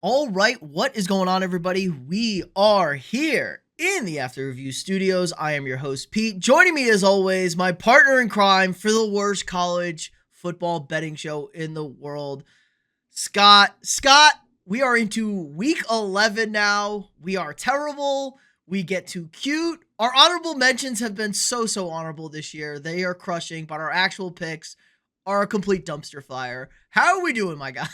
All right, what is going on, everybody? We are here in the After Review Studios. I am your host, Pete. Joining me, as always, my partner in crime for the worst college football betting show in the world, Scott. Scott, we are into week 11 now. We are terrible. We get too cute. Our honorable mentions have been so honorable this year. They are crushing, but our actual picks are a complete dumpster fire. How are we doing, my guy?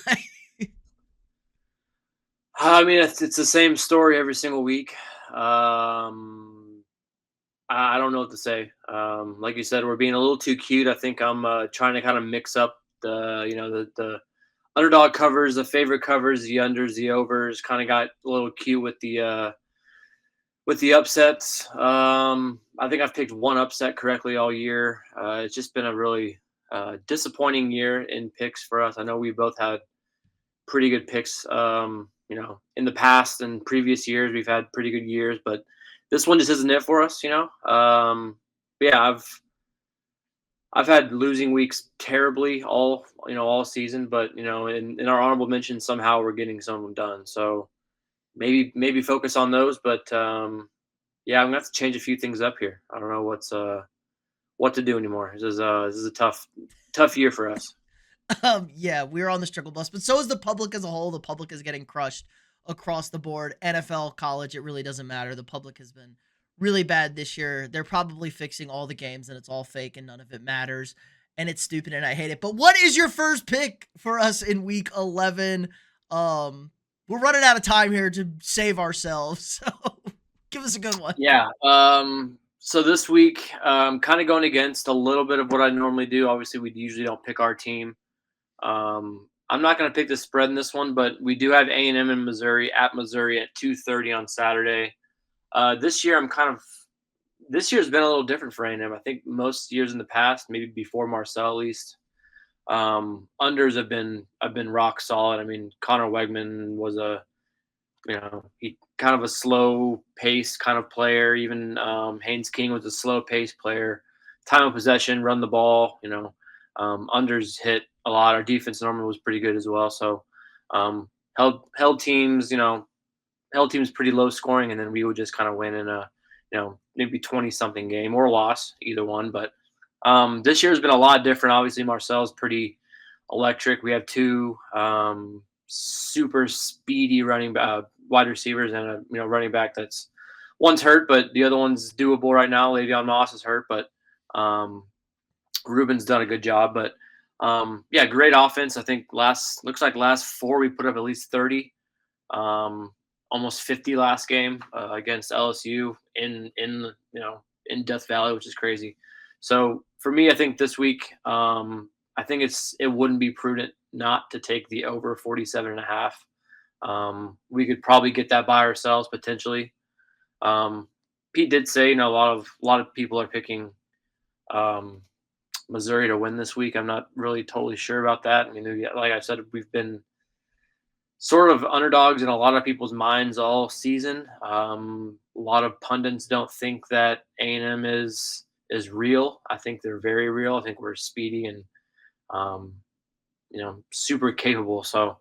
I mean, it's the same story every single week. I don't know what to say. Like you said, we're being a little too cute. I think I'm trying to kind of mix up the underdog covers, the favorite covers, the unders, the overs. Kind of got a little cute with the upsets. I think I've picked one upset correctly all year. It's just been a really disappointing year in picks for us. I know we both had pretty good picks. In the past and previous years, we've had pretty good years, but this one just isn't it for us. But yeah, I've had losing weeks terribly all season, but in our honorable mentions, somehow we're getting some of them done. So maybe focus on those, but yeah, I'm gonna have to change a few things up here. I don't know what to do anymore. This is a tough year for us. Yeah, we're on the struggle bus, but so is the public as a whole. The public is getting crushed across the board. NFL, college, it really doesn't matter. The public has been really bad this year. They're probably fixing all the games and it's all fake and none of it matters. And it's stupid and I hate it. But what is your first pick for us in week 11? We're running out of time here to save ourselves. So give us a good one. Yeah. So this week, kind of going against a little bit of what I normally do. Obviously, we usually don't pick our team. I'm not going to pick the spread in this one, but we do have A&M in Missouri at Missouri at 2:30 on Saturday. This year, this year's been a little different for A&M. I think most years in the past, maybe before Marcel at least, unders have been rock solid. I mean, Connor Wegman was he kind of a slow pace kind of player. Even Haynes King was a slow pace player. Time of possession, run the ball. Unders hit a lot. Our defense normally was pretty good as well. So held teams, held teams pretty low scoring, and then we would just kind of win in a maybe 20 something game or loss, either one. But this year has been a lot different. Obviously, Marcel's pretty electric. We have two super speedy wide receivers and a running back that's one's hurt, but the other one's doable right now. Le'Veon Moss is hurt, but um, Ruben's done a good job. But yeah, great offense. I think looks like last four we put up at least 30, almost 50 last game against LSU in Death Valley, which is crazy. So for me, I think this week, I think it wouldn't be prudent not to take the over 47 and a half. We could probably get that by ourselves potentially. Pete did say, a lot of people are picking um, Missouri to win this week. I'm not really totally sure about that. I mean, like I said, we've been sort of underdogs in a lot of people's minds all season. A lot of pundits don't think that A&M is real. I think they're very real. I think we're speedy and um, super capable. So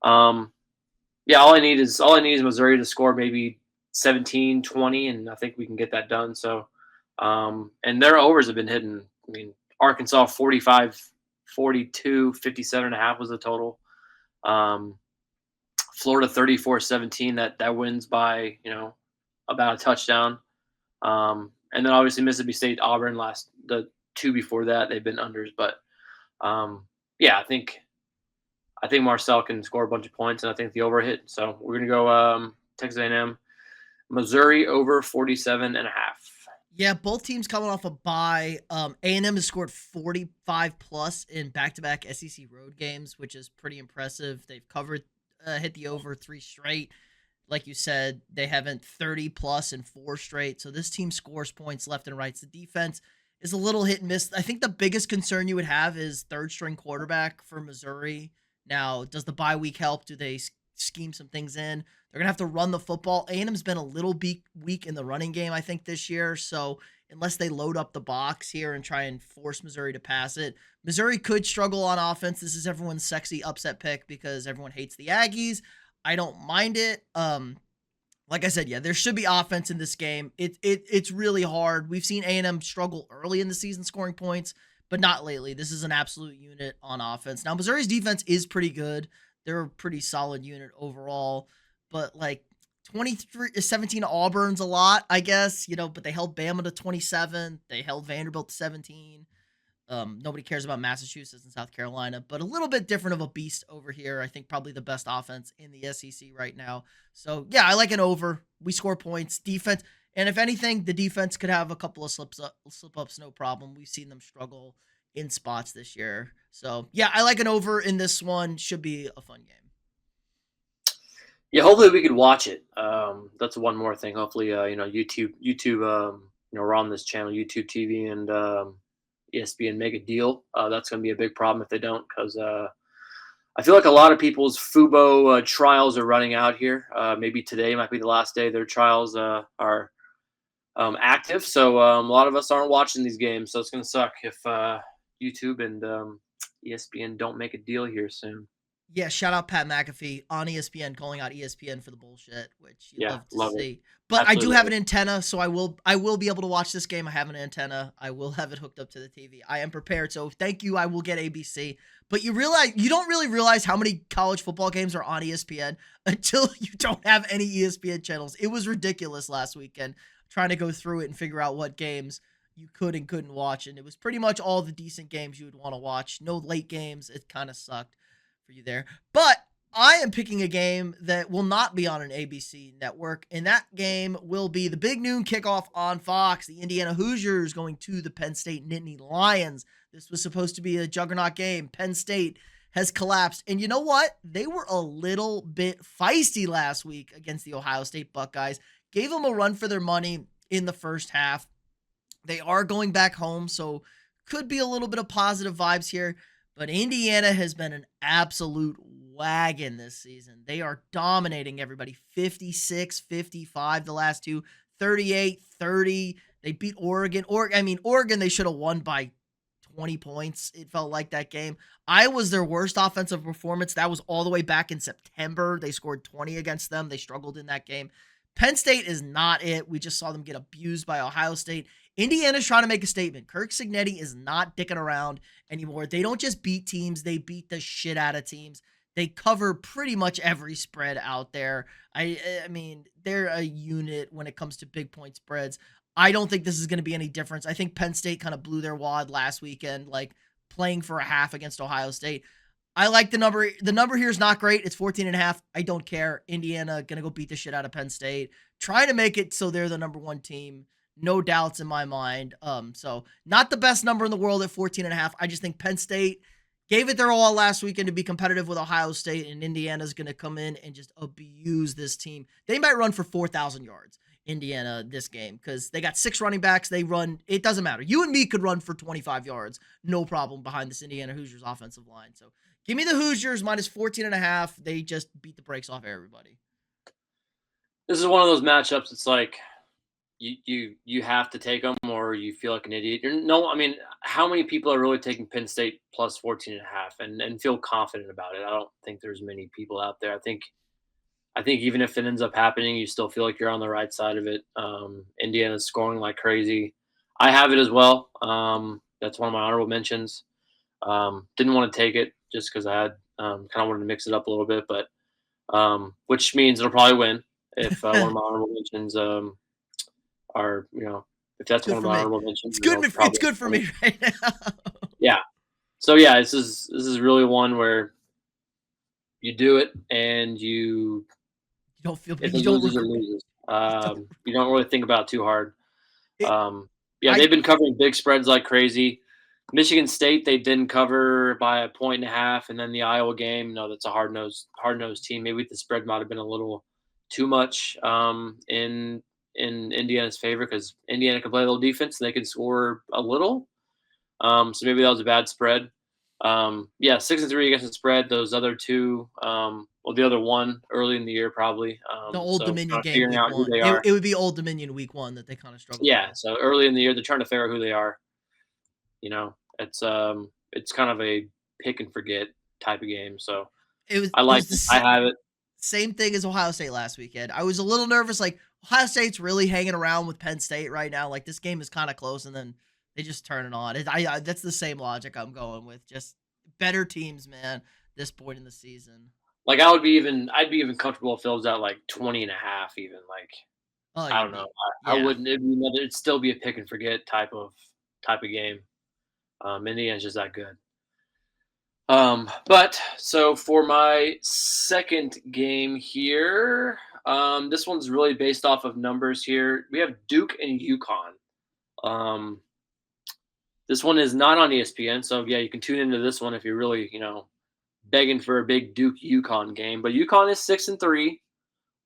yeah, all I need is Missouri to score maybe 17, 20, and I think we can get that done. So and their overs have been hitting. I mean, Arkansas 45, 42, 57.5 was the total. Um, Florida 34-17, that wins by, about a touchdown. And then obviously Mississippi State, Auburn the two before that, they've been unders. But yeah, I think Marcel can score a bunch of points, and I think the over hit. So we're gonna go Texas A&M, Missouri over 47 and a half. Yeah, both teams coming off a bye. A&M has scored 45 plus in back-to-back SEC road games, which is pretty impressive. They've covered, hit the over three straight. Like you said, they haven't 30 plus in four straight. So this team scores points left and right. The defense is a little hit and miss. I think the biggest concern you would have is third string quarterback for Missouri. Now, does the bye week help? Do they scheme some things in? They're gonna have to run the football. A&M's been a little weak in the running game, I think, this year. So unless they load up the box here and try and force Missouri to pass it, Missouri could struggle on offense. This is everyone's sexy upset pick because everyone hates the Aggies. I don't mind it. Like I said, yeah, there should be offense in this game. It's really hard. We've seen A&M struggle early in the season scoring points, but not lately. This is an absolute unit on offense. Now, Missouri's defense is pretty good. They're a pretty solid unit overall, but like 23-17 Auburn's a lot, I guess, but they held Bama to 27. They held Vanderbilt to 17. Nobody cares about Massachusetts and South Carolina, but a little bit different of a beast over here. I think probably the best offense in the SEC right now. So yeah, I like an over. We score points, defense, and if anything, the defense could have a couple of slip ups, no problem. We've seen them struggle in spots this year. So yeah, I like an over in this one. Should be a fun game. Yeah, hopefully we could watch it. That's one more thing. Hopefully, YouTube, we're on this channel, YouTube TV, and ESPN make a deal. That's going to be a big problem if they don't, because I feel like a lot of people's Fubo trials are running out here. Maybe today might be the last day their trials are active. So a lot of us aren't watching these games. So it's going to suck if YouTube and ESPN don't make a deal here soon. Yeah, shout out Pat McAfee on ESPN calling out ESPN for the bullshit, which you Yeah, love to love it. see. But I do Absolutely have love an it. antenna, so I will be able to watch this game. I have an antenna. I will have it hooked up to the TV. I am prepared. So thank you. I will get ABC. But you don't really realize how many college football games are on ESPN until you don't have any ESPN channels. It was ridiculous last weekend trying to go through it and figure out what games you could and couldn't watch, and it was pretty much all the decent games you would want to watch. No late games. It kind of sucked for you there. But I am picking a game that will not be on an ABC network, and that game will be the big noon kickoff on Fox. The Indiana Hoosiers going to the Penn State Nittany Lions. This was supposed to be a juggernaut game. Penn State has collapsed. And you know what? They were a little bit feisty last week against the Ohio State Buckeyes. Gave them a run for their money in the first half. They are going back home, so could be a little bit of positive vibes here. But Indiana has been an absolute wagon this season. They are dominating everybody 56-55 the last two, 38-30. They beat Oregon. Oregon, they should have won by 20 points. It felt like that game. Iowa's their worst offensive performance. That was all the way back in September. They scored 20 against them. They struggled in that game. Penn State is not it. We just saw them get abused by Ohio State. Indiana's trying to make a statement. Kirk Cignetti is not dicking around anymore. They don't just beat teams, they beat the shit out of teams. They cover pretty much every spread out there. I mean, they're a unit when it comes to big point spreads. I don't think this is going to be any difference. I think Penn State kind of blew their wad last weekend, like playing for a half against Ohio State. I like the number. The number here is not great. It's 14.5. I don't care. Indiana going to go beat the shit out of Penn State. Trying to make it so they're the number one team. No doubts in my mind. So not the best number in the world at 14.5. I just think Penn State gave it their all last weekend to be competitive with Ohio State, and Indiana's going to come in and just abuse this team. They might run for 4,000 yards, Indiana, this game, because they got 6 running backs. They run, it doesn't matter. You and me could run for 25 yards, no problem, behind this Indiana Hoosiers offensive line. So give me the Hoosiers minus 14.5. They just beat the brakes off everybody. This is one of those matchups. It's like you have to take them, or you feel like an idiot. How many people are really taking Penn State plus 14.5 and feel confident about it? I don't think there's many people out there. I think even if it ends up happening, you still feel like you're on the right side of it. Indiana's scoring like crazy. I have it as well. That's one of my honorable mentions. Didn't want to take it just because I had kind of wanted to mix it up a little bit, but which means it'll probably win if one of my honorable mentions are, if that's one of my honorable mentions. It's good for me right now. Yeah. So yeah, this is really one where you do it and you don't feel if you it don't loses, it loses. You don't really think about it too hard. They've been covering big spreads like crazy. Michigan State, they didn't cover by a 1.5, and then the Iowa game, no, that's a hard-nosed team. Maybe the spread might have been a little too much in Indiana's favor because Indiana can play a little defense and they can score a little. So maybe that was a bad spread. 6-3 against the spread. Those other two, the other one early in the year probably. The Old Dominion game figuring week out who one. they are. It would be Old Dominion week one that they kind of struggled. Yeah, with. so early in the year they're trying to figure out who they are. It's kind of a pick and forget type of game. So I have it. Same thing as Ohio State last weekend. I was a little nervous, like Ohio State's really hanging around with Penn State right now. Like this game is kind of close, and then they just turn it on. That's the same logic I'm going with. Just better teams, man. This point in the season. Like I'd be even comfortable if it was at like 20 and a half even. Like Oh, I you'd don't know. be, I yeah. wouldn't. It'd still be a pick and forget type of game. Indiana's just that good. But so for my second game here, this one's really based off of numbers here. We have Duke and UConn. Um, this one is not on ESPN, so yeah, you can tune into this one if you're really, begging for a big Duke UConn game. But UConn is 6-3.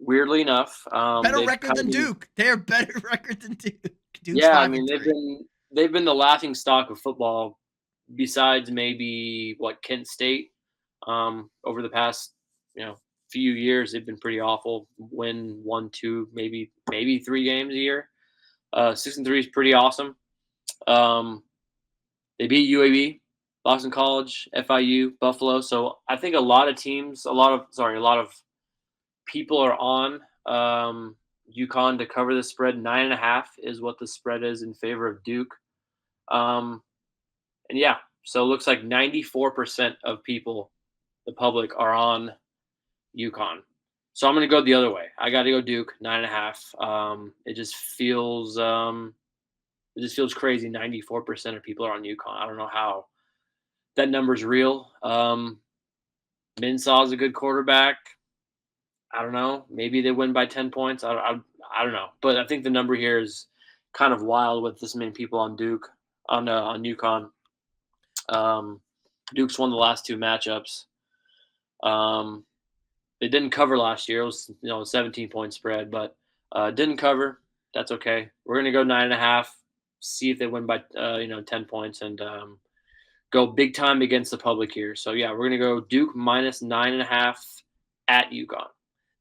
Weirdly enough, Better they've record kind of than been, Duke. They're better record than Duke. Duke's yeah. I five mean, and they've three. been they've been the laughing stock of football, besides maybe what Kent State. Over the past few years, they've been pretty awful. Win 1, 2, maybe 3 games a year. 6-3 is pretty awesome. They beat UAB, Boston College, FIU, Buffalo. So I think a lot of people are on UConn to cover the spread. 9.5 is what the spread is in favor of Duke. And yeah, so it looks like 94% of people, the public, are on UConn. So I'm going to go the other way. I got to go Duke 9.5. It just feels crazy. 94% of people are on UConn. I don't know how that number's real. Minsaw's a good quarterback. I don't know. Maybe they win by 10 points. I don't know. But I think the number here is kind of wild with this many people on Duke, on UConn. Duke's won the last 2 matchups. They didn't cover last year. It was a 17-point spread, but didn't cover. That's okay. We're gonna go 9.5. See if they win by 10 points and go big time against the public here. So yeah, we're gonna go Duke minus 9.5 at UConn.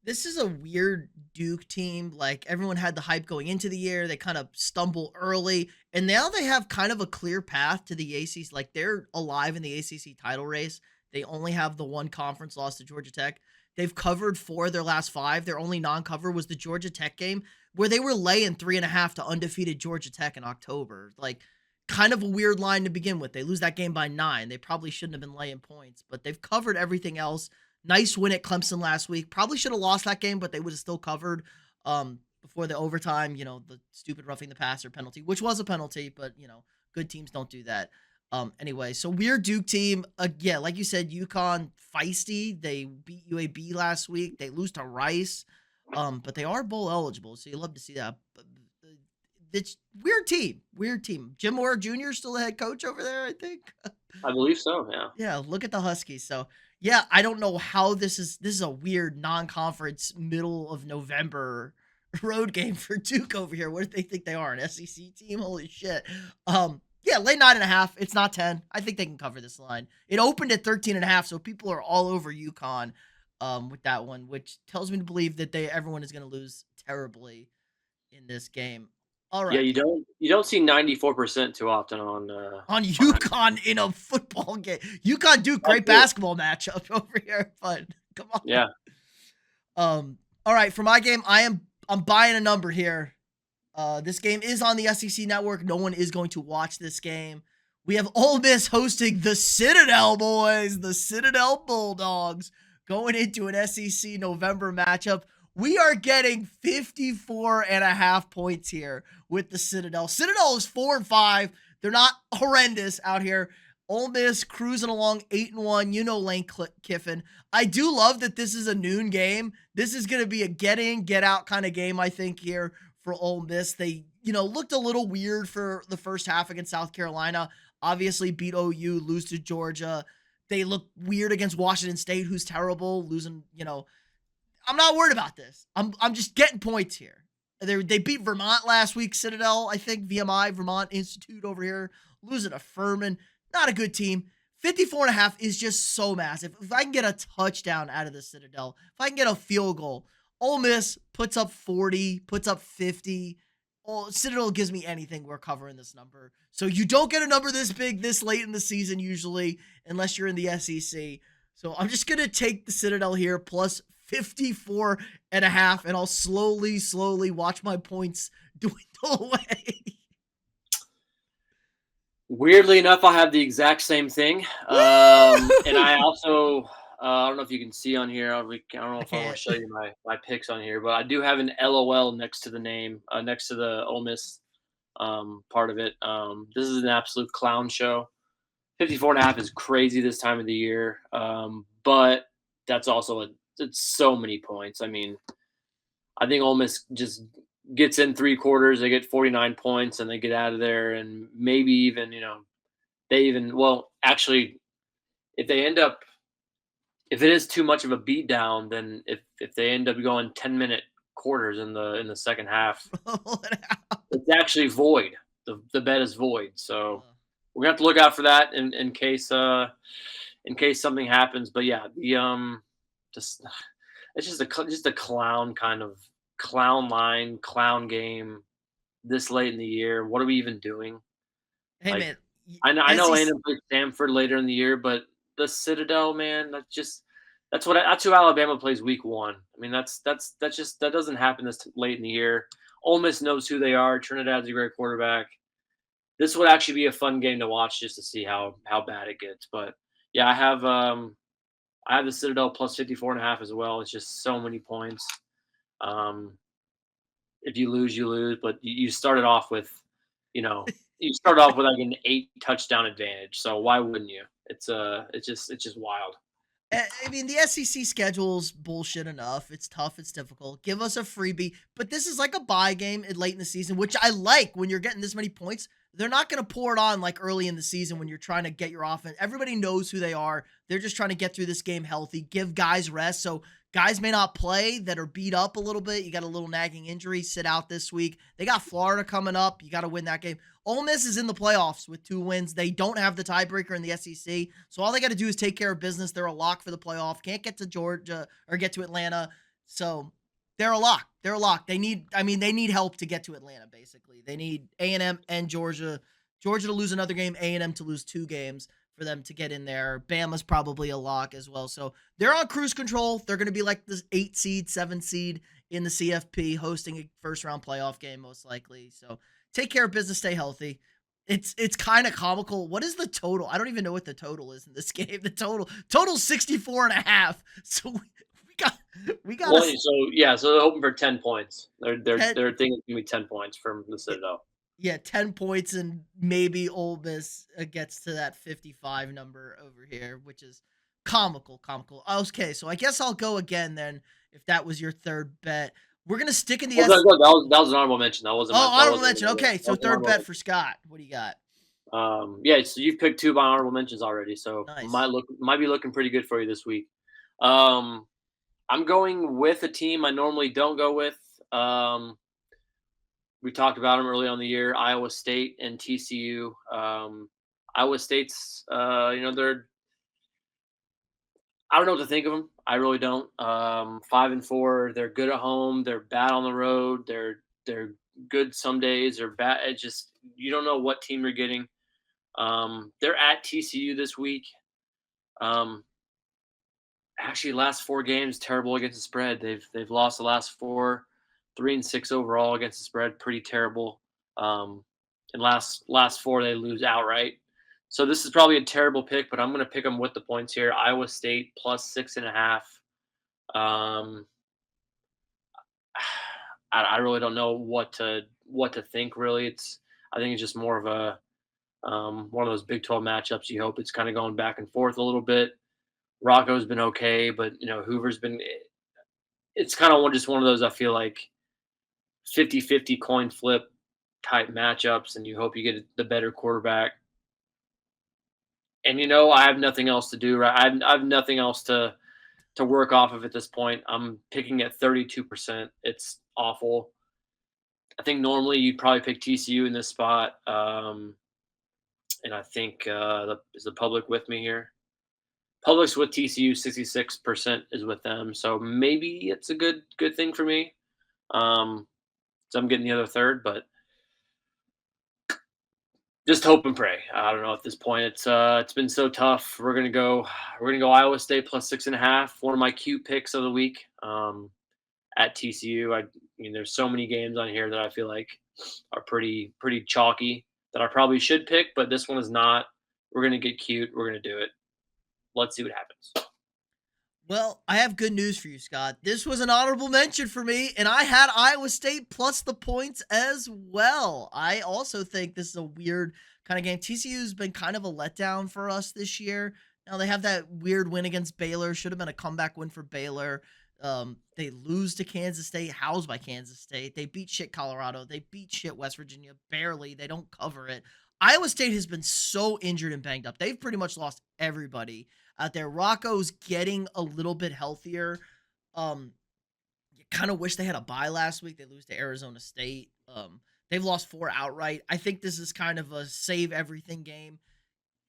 This is a weird Duke team. Like everyone had the hype going into the year. They kind of stumble early, and now they have kind of a clear path to the ACC. Like they're alive in the ACC title race. They only have the one conference loss to Georgia Tech. They've covered 4 of their last 5. Their only non-cover was the Georgia Tech game where they were laying 3.5 to undefeated Georgia Tech in October. Like kind of a weird line to begin with. They lose that game by 9. They probably shouldn't have been laying points, but they've covered everything else. Nice win at Clemson last week. Probably should have lost that game, but they would have still covered before the overtime, the stupid roughing the passer penalty, which was a penalty, but, good teams don't do that. Anyway, so weird Duke team. Again, like you said, UConn feisty. They beat UAB last week. They lose to Rice, but they are bowl eligible, so you love to see that. But it's weird team. Weird team. Jim Moore Jr. still the head coach over there, I think. I believe so. Yeah. Yeah, look at the Huskies. So yeah, I don't know how this is a weird non-conference middle of November road game for Duke over here. What do they think they are, an SEC team? Holy shit. Yeah, lay 9.5. It's not 10. I think they can cover this line. It opened at 13.5, so people are all over UConn with that one, which tells me to believe that everyone is going to lose terribly in this game. All Yeah, right. you don't see 94% too often on UConn in a football game. UConn Duke, great basketball matchup over here, but come on. Yeah. All right, for my game, I'm buying a number here. This game is on the SEC network. No one is going to watch this game. We have Ole Miss hosting the Citadel boys, the Citadel Bulldogs, going into an SEC November matchup. We are getting 54.5 points here with the Citadel. Citadel is 4-5. They're not horrendous out here. Ole Miss cruising along 8-1. Lane Kiffin. I do love that this is a noon game. This is going to be a get in, get out kind of game, I think, here for Ole Miss. They, looked a little weird for the first half against South Carolina. Obviously beat OU, lose to Georgia. They look weird against Washington State, who's terrible, losing, I'm not worried about this. I'm just getting points here. They beat Vermont last week, Citadel, I think, VMI, Vermont Institute over here, losing to Furman. Not a good team. 54.5 is just so massive. If I can get a touchdown out of the Citadel, if I can get a field goal, Ole Miss puts up 40, puts up 50. Citadel gives me anything. We're covering this number. So you don't get a number this big this late in the season usually, unless you're in the SEC. So I'm just going to take the Citadel here plus 54.5, and I'll slowly watch my points dwindle away. Weirdly enough, I have the exact same thing. And Woo! I also, I don't know if you can see on here. I don't know I if I want can't. to show you my picks on here, but I do have an LOL next to the name, next to the Ole Miss part of it. This is an absolute clown show. 54.5 is crazy this time of the year, but that's also it's so many points. I mean, I think Ole Miss just gets in three quarters, they get 49 points, and they get out of there, and maybe even they even well actually if they end up if it is too much of a beatdown, then if they end up going 10-minute quarters in the second half, Roll it out. it's actually void. The bet is void. So Uh, we're gonna have to look out for that in case something happens. But yeah, the just it's just a clown kind of clown line clown game this late in the year. What are we even doing? hey, Like man. I know SEC, A&M plays Stanford later in the year, but the Citadel, man, that's who Alabama plays week one. I mean, that's just that doesn't happen this late in the year. Ole Miss knows who they are. Trinidad's a great quarterback. This would actually be a fun game to watch just to see how bad it gets. But yeah, I have the Citadel plus 54.5 as well. It's just so many points. Um, if you lose, you lose. But you started off with, you know, you start off with like an 8 touchdown advantage. So why wouldn't you? It's just wild. I mean, the SEC schedule's bullshit enough. It's tough. It's difficult. Give us a freebie. But this is like a bye game late in the season, which I like when you're getting this many points. They're not going to pour it on like early in the season when you're trying to get your offense. Everybody knows who they are. They're just trying to get through this game healthy, give guys rest. So guys may not play that are beat up a little bit. You got a little nagging injury, sit out this week. They got Florida coming up. You got to win that game. Ole Miss is in the playoffs with 2 wins. They don't have the tiebreaker in the SEC. So all they got to do is take care of business. They're a lock for the playoff. Can't get to Georgia or get to Atlanta. So they're a lock. They're a lock. They need help to get to Atlanta, basically. They need A&M and Georgia. Georgia to lose another game, A&M to lose 2 games for them to get in there. Bama's probably a lock as well. So they're on cruise control. They're going to be like the 8 seed, 7 seed in the CFP, hosting a first round playoff game, most likely. So take care of business, stay healthy. It's kind of comical. What is the total? I don't even know what the total is in this game. The total 64.5. So we got Well, a so yeah, so they're hoping for 10 points. ten, They're thinking it's gonna be 10 points from the Citadel. yeah, 10 points, and maybe Ole Miss gets to that 55 number over here, which is comical. Okay, so I guess I'll go again then if that was your third bet. We're going to stick in the Oh, S. that was an honorable mention. Oh, That honorable wasn't mention. Okay, that so was an third honorable bet mention. for Scott. What do you got? Yeah, so you've picked 2 by honorable mentions already, so Nice. might be looking pretty good for you this week. Um, I'm going with a team I normally don't go with. Um, we talked about them early on the year, Iowa State and TCU. Iowa State's, they're I don't know what to think of them. I really don't. 5-4. They're good at home. They're bad on the road. They're good some days. They're bad. It just you don't know what team you're getting. They're at TCU this week. Um, actually, last 4 games terrible against the spread. They've lost the last 4, 3-6 overall against the spread. Pretty terrible. And last 4 they lose outright. So this is probably a terrible pick, but I'm going to pick them with the points here. Iowa State plus 6.5. Um, I really don't know what to think. Really, I think it's just more of a one of those Big 12 matchups. You hope it's kind of going back and forth a little bit. Rocco's been okay, but Hoover's been. It's kind of just one of those. I feel like 50-50 coin flip type matchups, and you hope you get the better quarterback. And I have nothing else to do. Right, I have nothing else to work off of at this point. I'm picking at 32%. It's awful. I think normally you'd probably pick TCU in this spot, and I think is the public with me here? Public's with TCU, 66% is with them, so maybe it's a good thing for me. So I'm getting the other third, but Just hope and pray. I don't know at this point. It's been so tough. We're gonna go Iowa State plus 6.5. One of my cute picks of the week. At TCU. I mean, there's so many games on here that I feel like are pretty chalky that I probably should pick, but this one is not. We're gonna get cute. We're gonna do it. Let's see what happens. Well, I have good news for you, Scott. This was an honorable mention for me, and I had Iowa State plus the points as well. I also think this is a weird kind of game. TCU's been kind of a letdown for us this year. Now they have that weird win against Baylor. Should have been a comeback win for Baylor. They lose to Kansas State, housed by Kansas State. They beat shit Colorado. They beat shit West Virginia barely. They don't cover it. Iowa State has been so injured and banged up. They've pretty much lost everybody out there. Rocco's getting a little bit healthier. You kind of wish they had a bye last week. They lose to Arizona State. They've lost 4 outright. I think this is kind of a save everything game.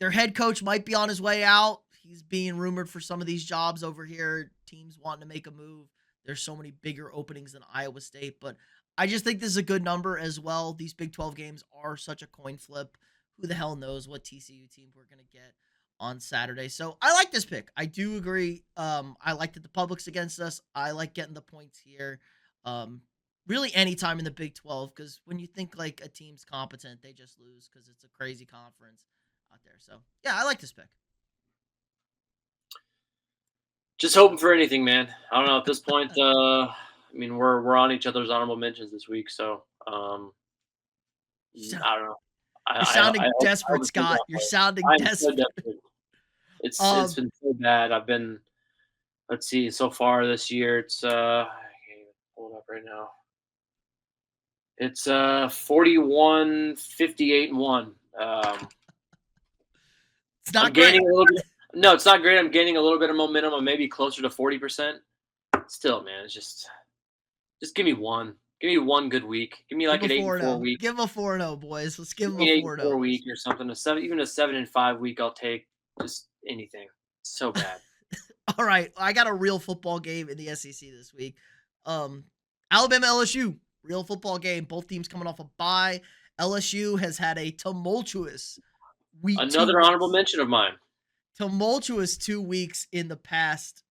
Their head coach might be on his way out. He's being rumored for some of these jobs over here. Teams wanting to make a move. There's so many bigger openings than Iowa State, but I just think this is a good number as well. These Big 12 games are such a coin flip. Who the hell knows what TCU team we're going to get on Saturday. So I like this pick. I do agree. I like that the public's against us. I like getting the points here. Really anytime in the Big 12, because when you think like a team's competent, they just lose because it's a crazy conference out there. So yeah, I like this pick. Just hoping for anything, man. I don't know at this point. I mean, we're on each other's honorable mentions this week, so So- I don't know. You're I sounding hope desperate, it turns Scott. out You're well. sounding I'm so desperate. desperate. It's Um, been so bad. I've been. Let's see. So far this year, it's I can't even pull it up right now. It's 41, 58, and 1. it's I'm not great. gaining a little bit. No, it's not great. I'm gaining a little bit of momentum. I'm maybe closer to 40%. Still, man, it's just give me one. Give me one good week. Give me Give like him a an 8 4 and 4 0. week. Give him a 4 0, boys. Let's give Give him me a an 8 4 and 4 0. week or something. Even a 7 and 5 week. I'll take just anything. It's so bad. All right, I got a real football game in the SEC this week. Alabama LSU, real football game. Both teams coming off a bye. LSU has had a tumultuous week, Another honorable mention of mine. tumultuous 2 weeks in the past.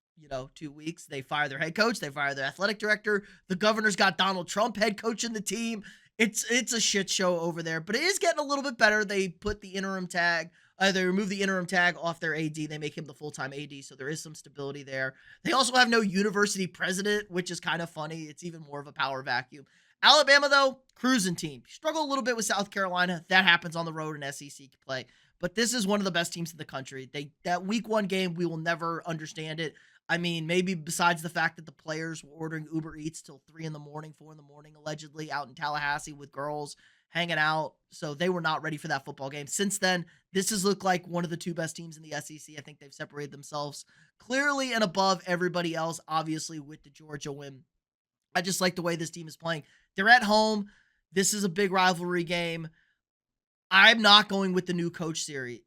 2 weeks. They fire their head coach. They fire their athletic director. The governor's got Donald Trump head coaching the team. It's a shit show over there, but it is getting a little bit better. They put the interim tag. They remove the interim tag off their AD. They make him the full-time AD, so there is some stability there. They also have no university president, which is kind of funny. It's even more of a power vacuum. Alabama, though, cruising team. Struggle a little bit with South Carolina. That happens on the road in SEC play. But this is one of the best teams in the country. That week 1 game, we will never understand it. I mean, maybe besides the fact that the players were ordering Uber Eats till 3 in the morning, 4 in the morning, allegedly out in Tallahassee with girls hanging out. So they were not ready for that football game. Since then, this has looked like one of the 2 best teams in the SEC. I think they've separated themselves clearly and above everybody else, obviously, with the Georgia win. I just like the way this team is playing. They're at home. This is a big rivalry game. I'm not going with the new coach theory.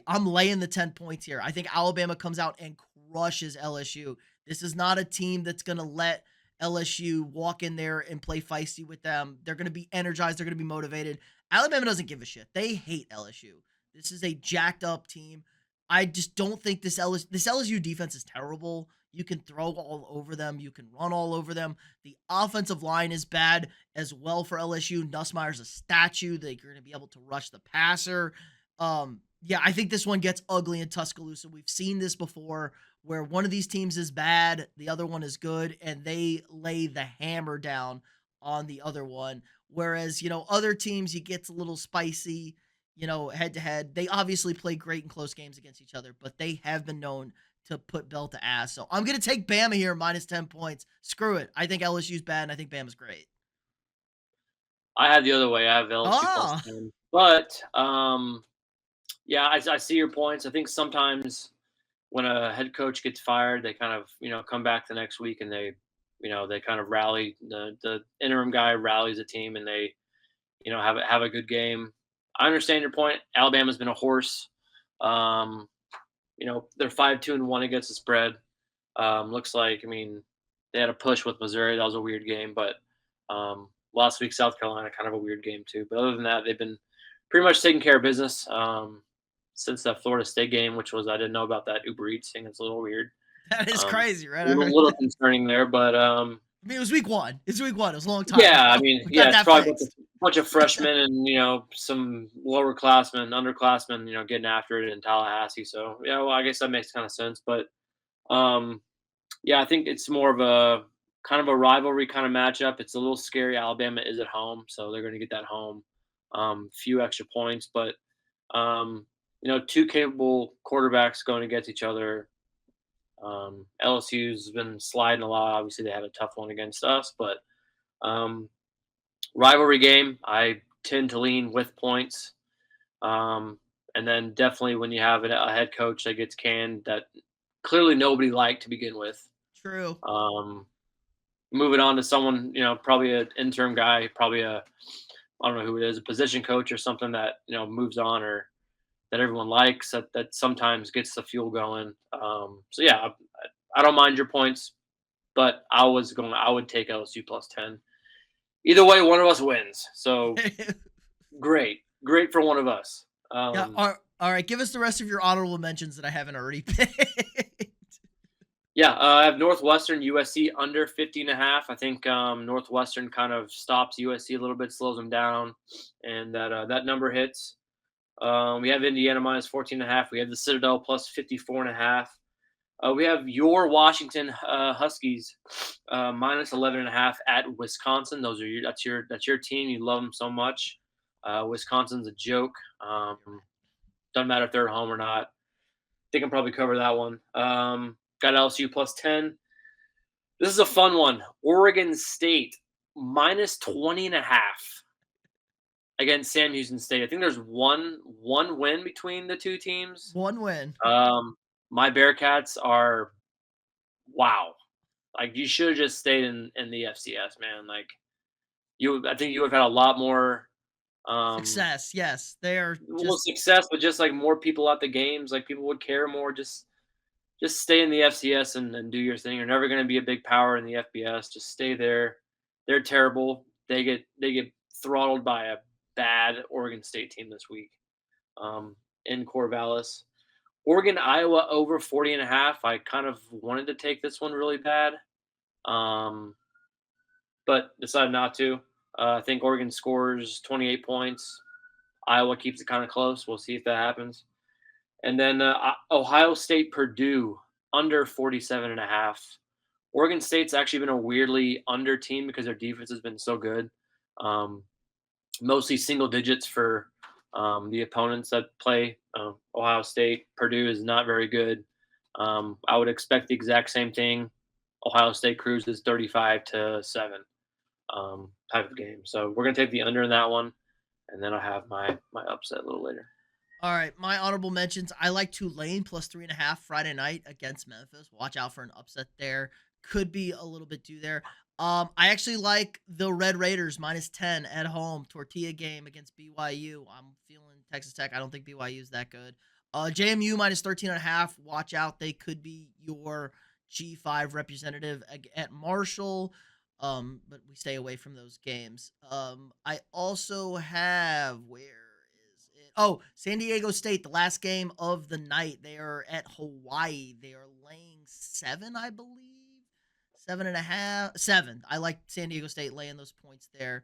I'm laying the 10 points here. I think Alabama comes out and crushes LSU. This is not a team that's going to let LSU walk in there and play feisty with them. They're going to be energized. They're going to be motivated. Alabama doesn't give a shit. They hate LSU. This is a jacked up team. I just don't think this LSU defense is terrible. You can throw all over them. You can run all over them. The offensive line is bad as well for LSU. Nussmeier's a statue. They're going to be able to rush the passer. Yeah, I think this one gets ugly in Tuscaloosa. We've seen this before where one of these teams is bad, the other one is good, and they lay the hammer down on the other one. Whereas, other teams, you get a little spicy, head to head. They obviously play great in close games against each other, but they have been known to put belt to ass. So I'm going to take Bama here, minus 10 points. Screw it. I think LSU's bad, and I think Bama's great. I have the other way. I have LSU plus Ah, 10. But yeah, I see your points. I think sometimes when a head coach gets fired, they kind of come back the next week and they kind of rally. The interim guy rallies the team and they have a good game. I understand your point. Alabama's been a horse. They're 5-2-1 against the spread. Looks like they had a push with Missouri. That was a weird game, but last week South Carolina kind of a weird game too. But other than that, they've been pretty much taking care of business. Since that Florida State game, which was I didn't know about that Uber Eats thing. It's a little weird. That is Um, crazy, right? a I little, heard little that. concerning there, but I mean, it was week one. It's week one. It was a long time yeah, I ago. mean, We yeah, got it's that probably a fixed. bunch of freshmen and some lower classmen, underclassmen, getting after it in Tallahassee. So yeah, well, I guess that makes kind of sense. But um, yeah, I think it's more of a kind of a rivalry kind of matchup. It's a little scary. Alabama is at home, so they're going to get that home. Few extra points, but um, two capable quarterbacks going against each other. LSU's been sliding a lot. Obviously, they had a tough one against us, but um, rivalry game. I tend to lean with points. Um, and then definitely when you have a head coach that gets canned that clearly nobody liked to begin with. True. Um, moving on to someone, probably an interim guy, probably I don't know who it is, a position coach or something that, moves on or that everyone likes that sometimes gets the fuel going. So yeah, I don't mind your points, but I would take LSU plus 10. Either way, one of us wins. So great for one of us. Yeah. All right. Give us the rest of your honorable mentions that I haven't already picked. Yeah, I have Northwestern USC under 50.5. I think Northwestern kind of stops USC a little bit, slows them down, and that number hits. We have Indiana minus 14.5. We have the Citadel plus 54.5. We have your Washington Huskies minus 11.5 at Wisconsin. That's your team. You love them so much. Wisconsin's a joke. Doesn't matter if they're at home or not. They can probably cover that one. Got LSU plus 10. This is a fun one. Oregon State minus 20.5 against Sam Houston State. I think there's one win between the two teams. One win. My Bearcats are wow. Like you should have just stayed in the FCS, man. Like I think you would have had a lot more Success. Yes. They are well, just success, but just like more people at the games. Like people would care more. Just stay in the FCS and do your thing. You're never going to be a big power in the FBS. Just stay there. They're terrible. They get throttled by a bad Oregon State team this week in Corvallis. Oregon, Iowa over 40.5. I kind of wanted to take this one really bad, but decided not to. I think Oregon scores 28 points. Iowa keeps it kind of close. We'll see if that happens. And then Ohio State, Purdue under 47.5. Oregon State's actually been a weirdly under team because their defense has been so good. Mostly single digits for the opponents that play. Ohio State, Purdue is not very good. I would expect the exact same thing. Ohio State cruises 35-7 type of game. So we're gonna take the under in that one, and then I'll have my upset a little later. all right. My honorable mentions. I like Tulane plus 3.5 Friday night against Memphis. Watch out for an upset there. Could be a little bit due there. I actually like the Red Raiders minus 10 at home. Tortilla game against BYU. I'm feeling Texas Tech. I don't think BYU is that good. JMU minus 13.5. Watch out. They could be your G5 representative at Marshall. But we stay away from those games. I also have where is it? Oh, San Diego State, the last game of the night. They are at Hawaii. They are laying 7, I believe. 7.5, 7. I like San Diego State laying those points there.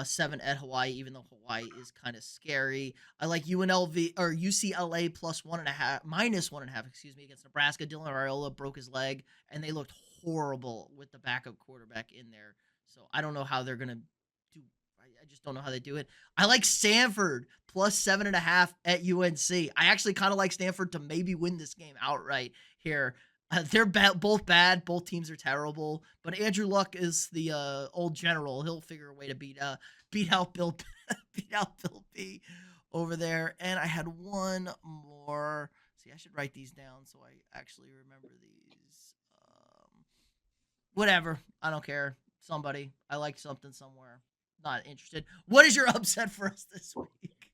7 at Hawaii, even though Hawaii is kind of scary. I like UNLV or UCLA plus 1.5, minus 1.5, excuse me, against Nebraska. Dylan Raiola broke his leg, and they looked horrible with the backup quarterback in there. So I don't know how they're gonna do. I just don't know how they do it. I like Stanford plus 7.5 at UNC. I actually kind of like Stanford to maybe win this game outright here. They're both bad. Both teams are terrible. But Andrew Luck is the old general. He'll figure a way to beat out Bill beat out Bill P over there. And I had one more. See, I should write these down so I actually remember these. Whatever. I don't care. Somebody. I like something somewhere. Not interested. What is your upset for us this week?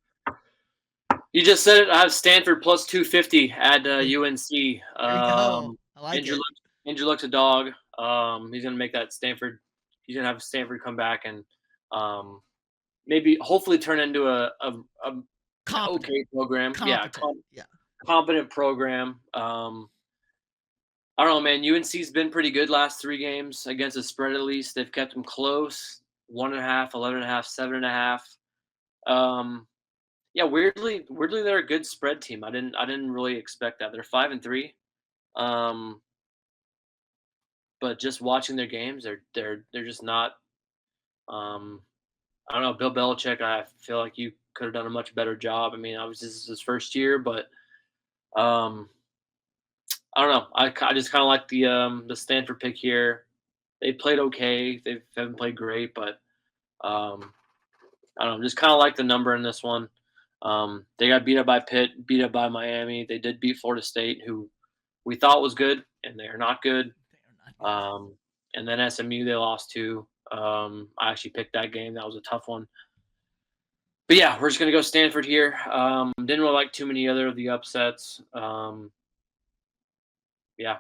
You just said it. I have Stanford plus 250 at UNC. There you go. I like Andrew it. Luck, Andrew Luck's a dog. He's gonna make that Stanford. He's gonna have Stanford come back and maybe hopefully turn into an Competent, okay program. Yeah, competent. Yeah. competent program. I don't know, man. UNC's been pretty good last 3 games against the spread. At least they've kept them close. 1.5, 11.5, 7.5. Um, yeah, weirdly, they're a good spread team. I didn't really expect that. They're 5-3. Um, but just watching their games, they're just not. Um, I don't know, Bill Belichick. I feel like you could have done a much better job. I mean, obviously this is his first year, but um, I don't know. I just kind of like the Stanford pick here. They played okay. They haven't played great, but um, I don't know. Just kind of like the number in this one. They got beat up by Pitt, beat up by Miami. They did beat Florida State, who we thought was good, and they're not good. They are not good. And then SMU they lost to. I actually picked that game. That was a tough one. But yeah, we're just gonna go Stanford here. Didn't really like too many other of the upsets. Yeah,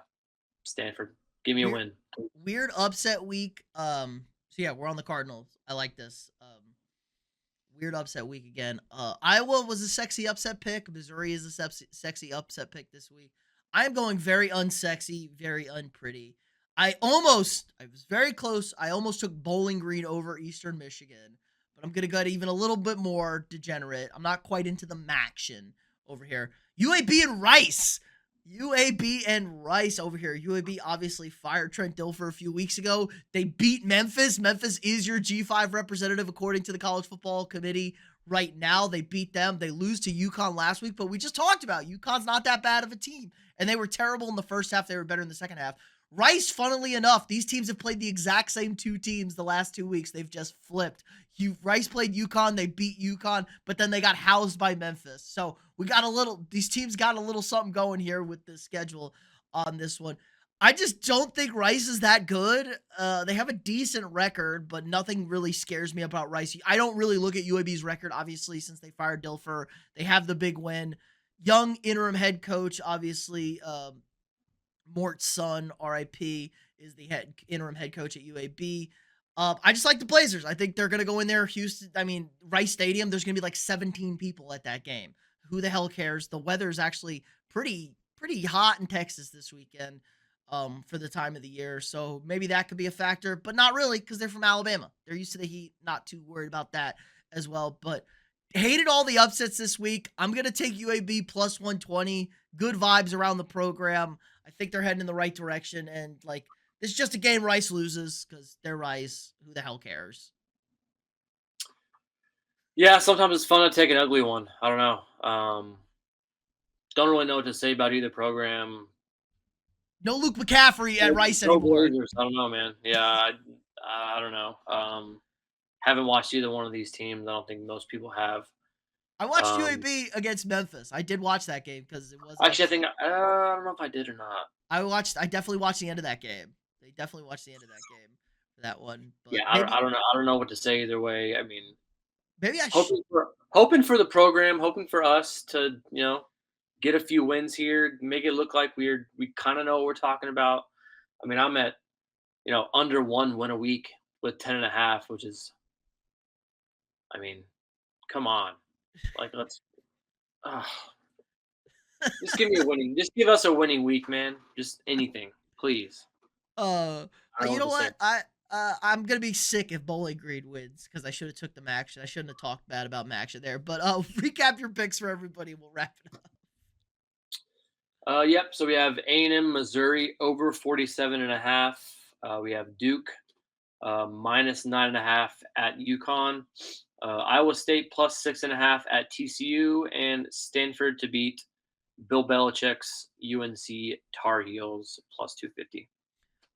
Stanford. Give me a Weird, win. weird upset week. So yeah, we're on the Cardinals. I like this. Weird upset week again. Iowa was a sexy upset pick. Missouri is a sexy upset pick this week. I am going very unsexy, very unpretty. I was very close. I almost took Bowling Green over Eastern Michigan, but I'm going to go even a little bit more degenerate. I'm not quite into the Maction over here. UAB and Rice. UAB and Rice over here. UAB obviously fired Trent Dilfer a few weeks ago. They beat Memphis. Memphis is your G5 representative according to the College Football Committee right now. They beat them. They lose to UConn last week, but we just talked about UConn's not that bad of a team, and they were terrible in the first half. They were better in the second half. Rice, funnily enough, these teams have played the exact same two teams the last 2 weeks. They've just flipped. Rice played UConn, they beat UConn, but then they got housed by Memphis. So these teams got a little something going here with the schedule on this one. I just don't think Rice is that good. They have a decent record, but nothing really scares me about Rice. I don't really look at UAB's record, obviously, since they fired Dilfer. They have the big win. Young interim head coach, obviously, Mort's son, RIP, is the interim head coach at UAB. I just like the Blazers. I think they're going to go in there. Rice Stadium, there's going to be like 17 people at that game. Who the hell cares? The weather is actually pretty hot in Texas this weekend for the time of the year. So maybe that could be a factor, but not really because they're from Alabama. They're used to the heat. Not too worried about that as well. But hated all the upsets this week. I'm going to take UAB plus 120. Good vibes around the program. I think they're heading in the right direction. And like, this is just a game Rice loses because they're Rice. Who the hell cares? Yeah, sometimes it's fun to take an ugly one. I don't know. Don't really know what to say about either program. No Luke McCaffrey at Rice Go anymore. Blazers. I don't know, man. Yeah, I don't know. Haven't watched either one of these teams. I don't think most people have. I watched UAB against Memphis. I did watch that game because it was actually, I think I don't know if I did or not. I definitely watched the end of that game. They definitely watched the end of that game for that one. But Yeah, I don't know. I don't know what to say either way. I mean, maybe I hoping for the program, hoping for us to get a few wins here, make it look like we kind of know what we're talking about. I mean, I'm at under 1 win a week with 10.5, which is, I mean, come on, like let's just give me a winning, just give us a winning week, man. Just anything, please. You know what? I'm gonna be sick if Bowling Green wins because I should have took the Maction. I shouldn't have talked bad about Maction there. But recap your picks for everybody. We'll wrap it up. Yep. So we have A&M Missouri over 47.5. We have Duke minus 9.5 at UConn. Iowa State plus 6.5 at TCU, and Stanford to beat Bill Belichick's UNC Tar Heels plus 250.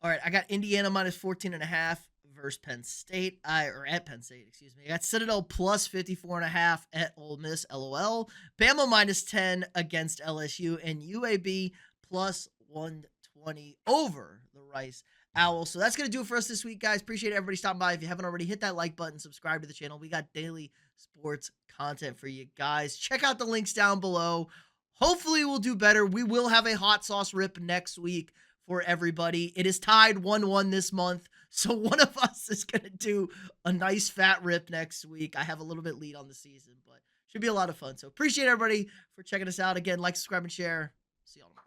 All right, I got Indiana minus 14.5 versus Penn State. At Penn State, excuse me. I got Citadel plus 54.5 at Ole Miss, LOL. Bama minus 10 against LSU, and UAB plus 120 over the Rice Owls. So that's going to do it for us this week, guys. Appreciate everybody stopping by. If you haven't already, hit that like button, subscribe to the channel. We got daily sports content for you guys. Check out the links down below. Hopefully we'll do better. We will have a hot sauce rip next week for everybody. It is tied 1-1 this month. So one of us is going to do a nice fat rip next week. I have a little bit lead on the season, but should be a lot of fun. So appreciate everybody for checking us out. Again, like, subscribe, and share. See y'all tomorrow.